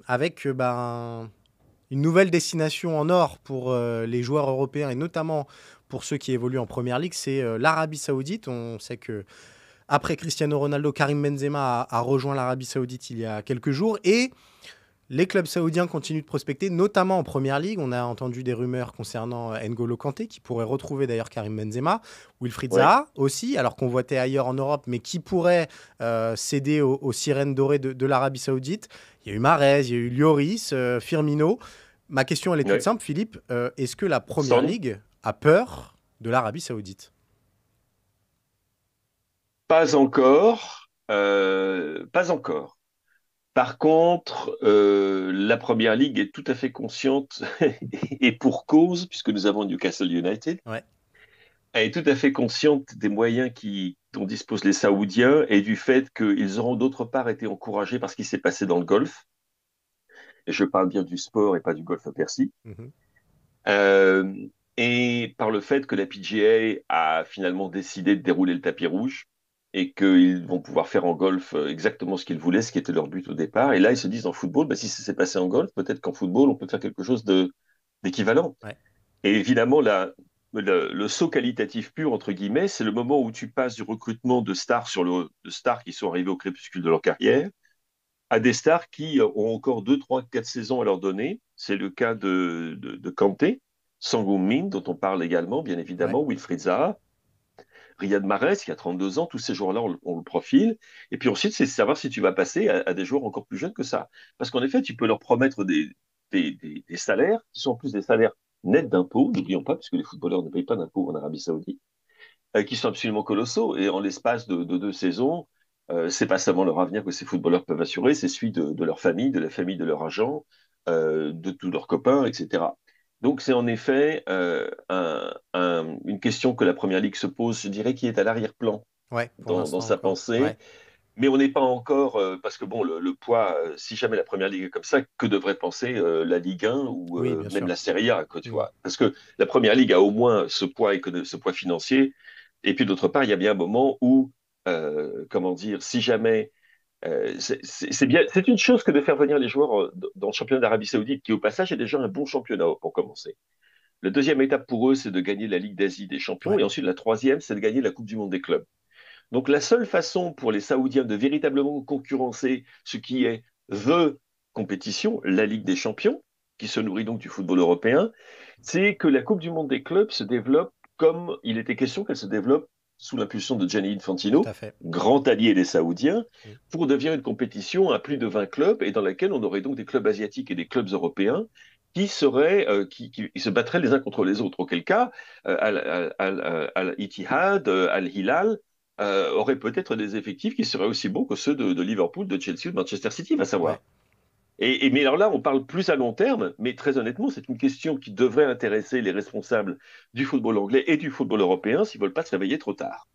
avec une nouvelle destination en or pour les joueurs européens et notamment pour ceux qui évoluent en Première Ligue, c'est l'Arabie Saoudite. On sait que après Cristiano Ronaldo, Karim Benzema a rejoint l'Arabie Saoudite il y a quelques jours et les clubs saoudiens continuent de prospecter, notamment en Première Ligue. On a entendu des rumeurs concernant N'Golo Kanté, qui pourrait retrouver d'ailleurs Karim Benzema. Wilfried Ouais. Zaha aussi, alors qu'on voitait ailleurs en Europe, mais qui pourrait céder aux sirènes dorées de l'Arabie Saoudite. Il y a eu Mahrez, il y a eu Lloris, Firmino. Ma question, elle est toute Ouais. simple, Philippe. Est-ce que la Première Son, Ligue a peur de l'Arabie Saoudite? pas encore. Pas encore. Par contre, la Première Ligue est tout à fait consciente, et pour cause, puisque nous avons Newcastle United, Ouais, elle est tout à fait consciente des moyens dont disposent les Saoudiens et du fait qu'ils auront d'autre part été encouragés par ce qui s'est passé dans le Golfe. Et je parle bien du sport et pas du Golfe Persique. mhm, Euh, et par le fait que la PGA a finalement décidé de dérouler le tapis rouge et qu'ils vont pouvoir faire en golf exactement ce qu'ils voulaient, ce qui était leur but au départ. Et là, ils se disent en football, bah, si ça s'est passé en golf, peut-être qu'en football, on peut faire quelque chose d'équivalent. ouais, Et évidemment, le saut qualitatif pur, entre guillemets, c'est le moment où tu passes du recrutement de stars qui sont arrivés au crépuscule de leur carrière à des stars qui ont encore 2, 3, 4 saisons à leur donner. C'est le cas de Kanté, Sang Min, dont on parle également, bien ouais. évidemment, Wilfried Zaha, Riyad Mahrez, qui a 32 ans, tous ces joueurs-là, on le profile. Et puis ensuite, c'est savoir si tu vas passer à des joueurs encore plus jeunes que ça. Parce qu'en effet, tu peux leur promettre des salaires qui sont en plus des salaires nets d'impôts, n'oublions pas, puisque les footballeurs ne payent pas d'impôts en Arabie Saoudite, qui sont absolument colossaux. Et en l'espace de 2 saisons, c'est pas seulement leur avenir que ces footballeurs peuvent assurer, c'est celui de leur famille, de la famille de leur agent, de tous leurs copains, etc. Donc c'est en effet une question que la Première Ligue se pose, je dirais, qui est à l'arrière-plan Ouais, pour dans l'instant sa encore. pensée. Ouais. Mais on n'est pas encore, parce que bon, le poids, si jamais la Première Ligue est comme ça, que devrait penser la Ligue 1 ou Oui, bien même sûr. la Serie A, quoi, tu Mm. vois. Parce que la Première Ligue a au moins ce poids financier. Et puis d'autre part, il y a bien un moment où, comment dire, si jamais, c'est bien, c'est une chose que de faire venir les joueurs dans le championnat d'Arabie Saoudite, qui au passage est déjà un bon championnat pour commencer. La deuxième étape pour eux, c'est de gagner la Ligue d'Asie des champions. Ouais. Et ensuite, la troisième, c'est de gagner la Coupe du Monde des clubs. Donc la seule façon pour les Saoudiens de véritablement concurrencer ce qui est the compétition, la Ligue des Champions, qui se nourrit donc du football européen, c'est que la Coupe du Monde des clubs se développe comme il était question qu'elle se développe sous l'impulsion de Gianni Tout Infantino, à fait. grand allié des Saoudiens, Mm. pour devenir une compétition à plus de 20 clubs et dans laquelle on aurait donc des clubs asiatiques et des clubs européens qui se battraient les uns contre les autres. Auquel cas, Al-Ittihad, Al-Hilal, auraient peut-être des effectifs qui seraient aussi bons que ceux de Liverpool, de Chelsea ou de Manchester City, va Ouais. savoir. Mais alors là, on parle plus à long terme, mais très honnêtement, c'est une question qui devrait intéresser les responsables du football anglais et du football européen s'ils ne veulent pas se réveiller trop tard.